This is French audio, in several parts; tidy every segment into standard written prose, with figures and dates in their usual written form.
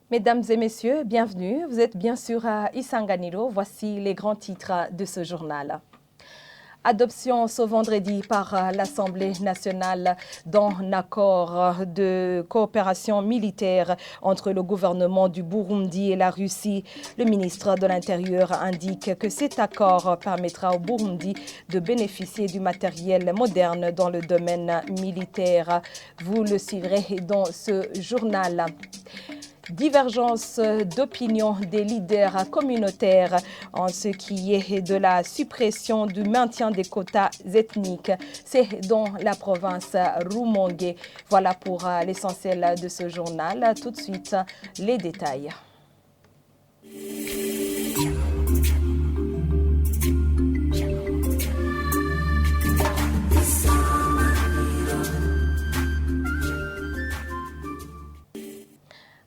Mesdames et messieurs, bienvenue. Vous êtes bien sûr à Isanganiro. Voici les grands titres de ce journal. Adoption ce vendredi par l'Assemblée nationale d'un accord de coopération militaire entre le gouvernement du Burundi et la Russie. Le ministre de l'Intérieur indique que cet accord permettra au Burundi de bénéficier du matériel moderne dans le domaine militaire. Vous le suivrez dans ce journal. Divergence d'opinion des leaders communautaires en ce qui est de la suppression du maintien des quotas ethniques. C'est dans la province Rumongue. Voilà pour l'essentiel de ce journal. Tout de suite, les détails.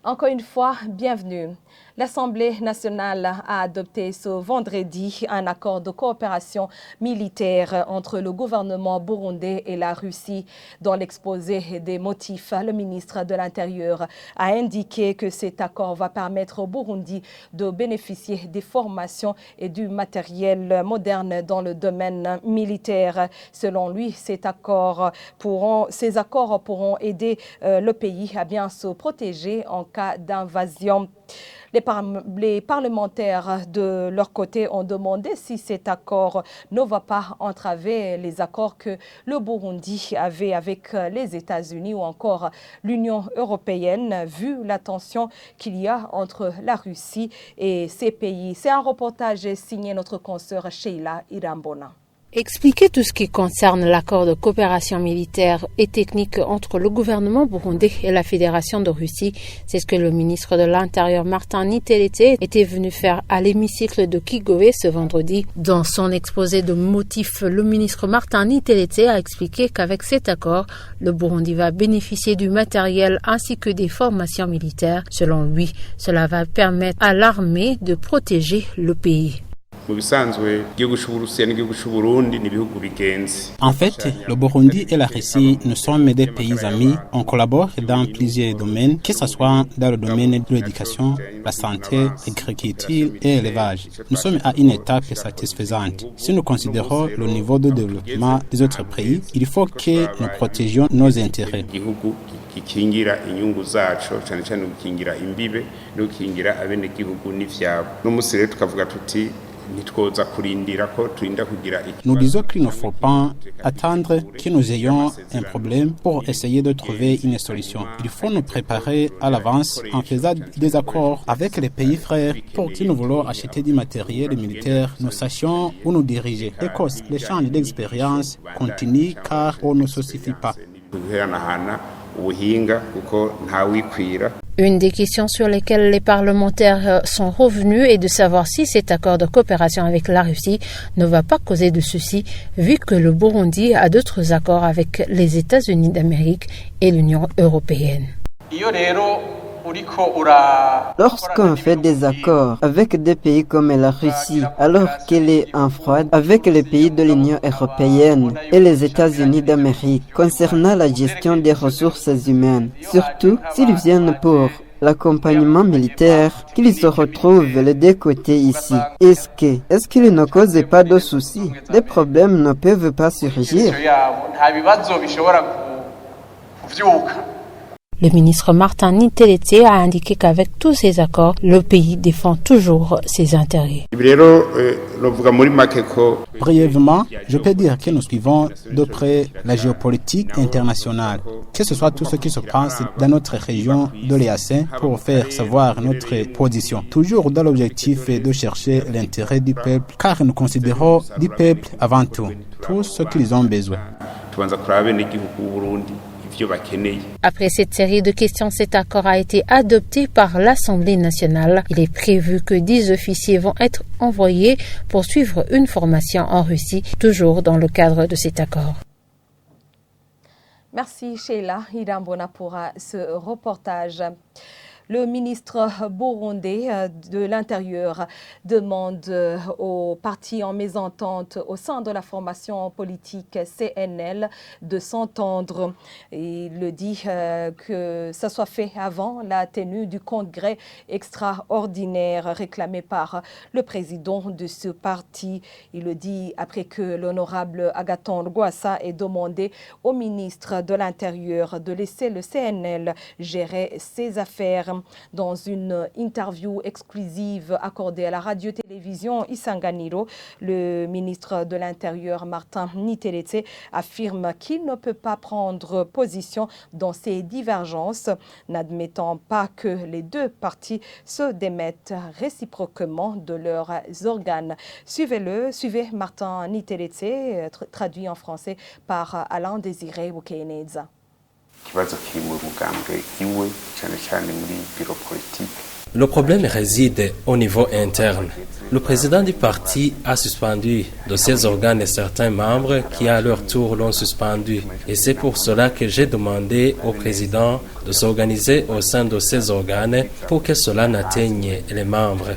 Encore une fois, bienvenue. L'Assemblée nationale a adopté ce vendredi un accord de coopération militaire entre le gouvernement burundais et la Russie. Dans l'exposé des motifs, le ministre de l'Intérieur a indiqué que cet accord va permettre au Burundi de bénéficier des formations et du matériel moderne dans le domaine militaire. Selon lui, ces accords pourront aider le pays à bien se protéger en cas d'invasion. Les parlementaires de leur côté ont demandé si cet accord ne va pas entraver les accords que le Burundi avait avec les États-Unis ou encore l'Union européenne, vu la tension qu'il y a entre la Russie et ces pays. C'est un reportage signé notre consoeur Sheila Irambona. Expliquer tout ce qui concerne l'accord de coopération militaire et technique entre le gouvernement burundais et la Fédération de Russie, c'est ce que le ministre de l'Intérieur Martin Niterete était venu faire à l'hémicycle de Kigobe ce vendredi. Dans son exposé de motifs, le ministre Martin Niterete a expliqué qu'avec cet accord, le Burundi va bénéficier du matériel ainsi que des formations militaires. Selon lui, cela va permettre à l'armée de protéger le pays. En fait, le Burundi et la Russie ne sont mais des pays amis. On collabore dans plusieurs domaines, que ce soit dans le domaine de l'éducation, la santé, l'agriculture et l'élevage. Nous sommes à une étape satisfaisante. Si nous considérons le niveau de développement des autres pays, il faut que nous protégions nos intérêts. Gikingira inyungu zacu cyane cyane gukingira imbibe no gukingira abenegihugu n'ivyabo no musire tukavuga tuti nous disons qu'il ne faut pas attendre que nous ayons un problème pour essayer de trouver une solution. Il faut nous préparer à l'avance en faisant des accords avec les pays frères pour que nous voulons acheter du matériel militaire. Nous sachions où nous diriger. L'échange d'expérience continue car on ne se suffit pas. Une des questions sur lesquelles les parlementaires sont revenus est de savoir si cet accord de coopération avec la Russie ne va pas causer de soucis, vu que le Burundi a d'autres accords avec les États-Unis d'Amérique et l'Union européenne. Lorsqu'on fait des accords avec des pays comme la Russie, alors qu'elle est en froid avec les pays de l'Union européenne et les États-Unis d'Amérique concernant la gestion des ressources humaines, surtout s'ils viennent pour l'accompagnement militaire, qu'ils se retrouvent les deux côtés ici. Est-ce qu'ils ne causent pas de soucis? Des problèmes ne peuvent pas surgir. Le ministre Martin Niterete a indiqué qu'avec tous ces accords, le pays défend toujours ses intérêts. Brièvement, je peux dire que nous suivons de près la géopolitique internationale, que ce soit tout ce qui se passe dans notre région de l'EAC pour faire savoir notre position, toujours dans l'objectif de chercher l'intérêt du peuple, car nous considérons du peuple avant tout ce qu'ils ont besoin. Après cette série de questions, cet accord a été adopté par l'Assemblée nationale. Il est prévu que 10 officiers vont être envoyés pour suivre une formation en Russie, toujours dans le cadre de cet accord. Merci Sheila Irambona pour ce reportage. Le ministre burundais de l'Intérieur demande aux partis en mésentente au sein de la formation politique CNL de s'entendre. Il le dit que ça soit fait avant la tenue du congrès extraordinaire réclamé par le président de ce parti. Il le dit après que l'honorable Agathon Rwasa ait demandé au ministre de l'Intérieur de laisser le CNL gérer ses affaires. Dans une interview exclusive accordée à la radio-télévision Isanganiro, le ministre de l'Intérieur Martin Niteretse affirme qu'il ne peut pas prendre position dans ces divergences, n'admettant pas que les deux parties se démettent réciproquement de leurs organes. Suivez Martin Niteretse, traduit en français par Alain Désiré Bukeneza. Le problème réside au niveau interne. Le président du parti a suspendu de ses organes certains membres qui à leur tour l'ont suspendu. Et c'est pour cela que j'ai demandé au président de s'organiser au sein de ses organes pour que cela n'atteigne les membres.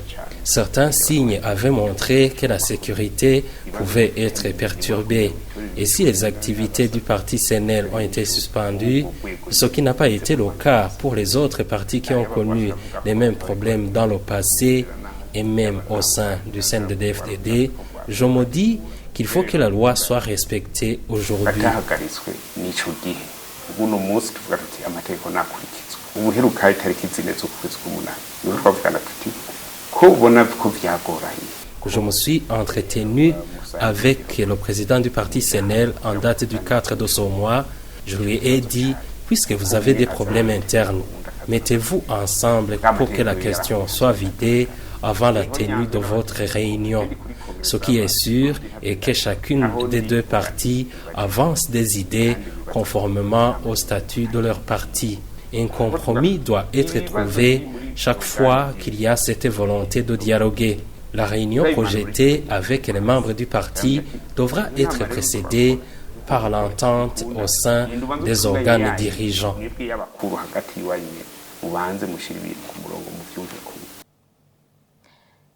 Certains signes avaient montré que la sécurité pouvait être perturbée. Et si les activités du parti CNL ont été suspendues, ce qui n'a pas été le cas pour les autres partis qui ont connu les mêmes problèmes dans le passé et même au sein du CNDD-FDD, je me dis qu'il faut que la loi soit respectée aujourd'hui. Je me suis entretenu avec le président du parti CNL en date du 4 de ce mois. Je lui ai dit, puisque vous avez des problèmes internes, mettez-vous ensemble pour que la question soit vidée avant la tenue de votre réunion. Ce qui est sûr est que chacune des deux parties avance des idées conformément au statut de leur parti. Un compromis doit être trouvé chaque fois qu'il y a cette volonté de dialoguer. La réunion projetée avec les membres du parti devra être précédée par l'entente au sein des organes dirigeants.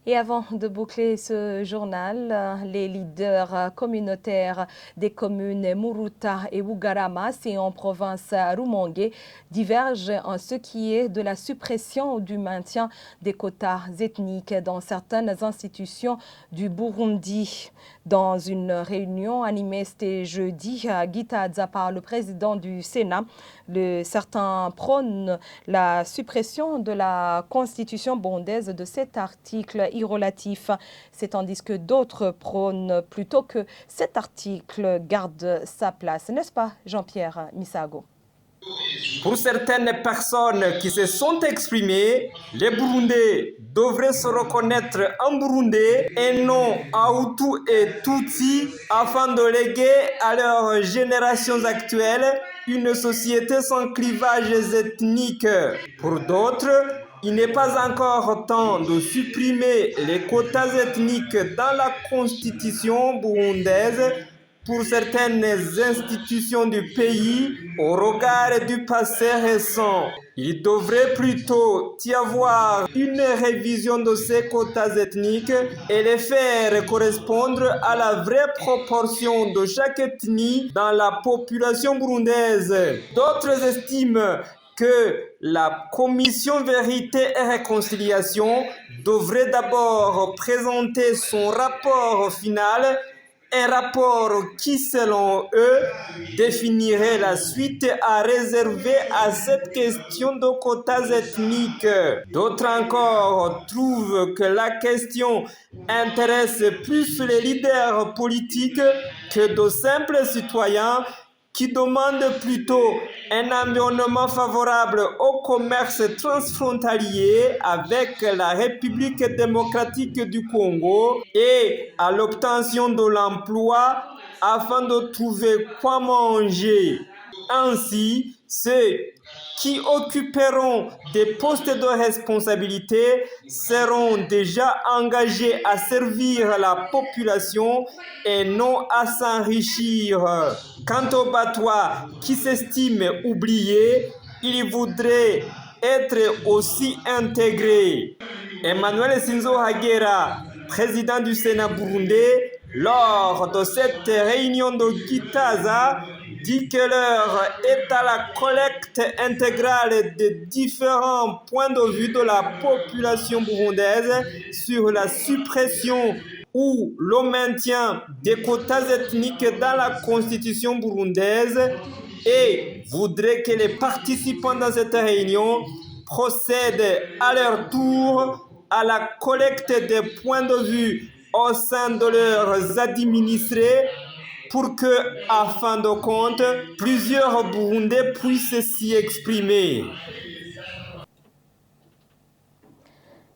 Et avant de boucler ce journal, les leaders communautaires des communes Muruta et Bugarama, c'est en province Rumongue, divergent en ce qui est de la suppression ou du maintien des quotas ethniques dans certaines institutions du Burundi. Dans une réunion animée ce jeudi à Gitaza par le président du Sénat, certains prônent la suppression de la constitution burundaise de cet article irrelatif. C'est tandis que d'autres prônent plutôt que cet article garde sa place. N'est-ce pas, Jean-Pierre Misago? Pour certaines personnes qui se sont exprimées, les Burundais devraient se reconnaître en Burundais et non à Hutu et Tutsi afin de léguer à leurs générations actuelles une société sans clivages ethniques. Pour d'autres, il n'est pas encore temps de supprimer les quotas ethniques dans la constitution burundaise pour certaines institutions du pays au regard du passé récent. Il devrait plutôt y avoir une révision de ces quotas ethniques et les faire correspondre à la vraie proportion de chaque ethnie dans la population burundaise. D'autres estiment que la commission Vérité et Réconciliation devrait d'abord présenter son rapport final, un rapport qui, selon eux, définirait la suite à réserver à cette question de quotas ethniques. D'autres encore trouvent que la question intéresse plus les leaders politiques que de simples citoyens qui demandent plutôt un environnement favorable au commerce transfrontalier avec la République démocratique du Congo et à l'obtention de l'emploi afin de trouver quoi manger. Ainsi, ceux qui occuperont des postes de responsabilité seront déjà engagés à servir la population et non à s'enrichir. Quant aux Batois qui s'estiment oubliés, ils voudraient être aussi intégrés. Emmanuel Sinzo Hagera, président du Sénat burundais, lors de cette réunion de Kitaza, dit que l'heure est à la collecte intégrale des différents points de vue de la population burundaise sur la suppression ou le maintien des quotas ethniques dans la constitution burundaise et voudrait que les participants dans cette réunion procèdent à leur tour à la collecte des points de vue au sein de leurs administrés pour que, à fin de compte, plusieurs Burundais puissent s'y exprimer.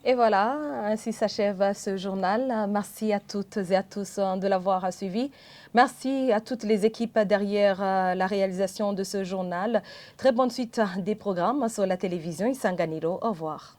Et voilà, ainsi s'achève ce journal. Merci à toutes et à tous de l'avoir suivi. Merci à toutes les équipes derrière la réalisation de ce journal. Très bonne suite des programmes sur la télévision Isanganiro. Au revoir.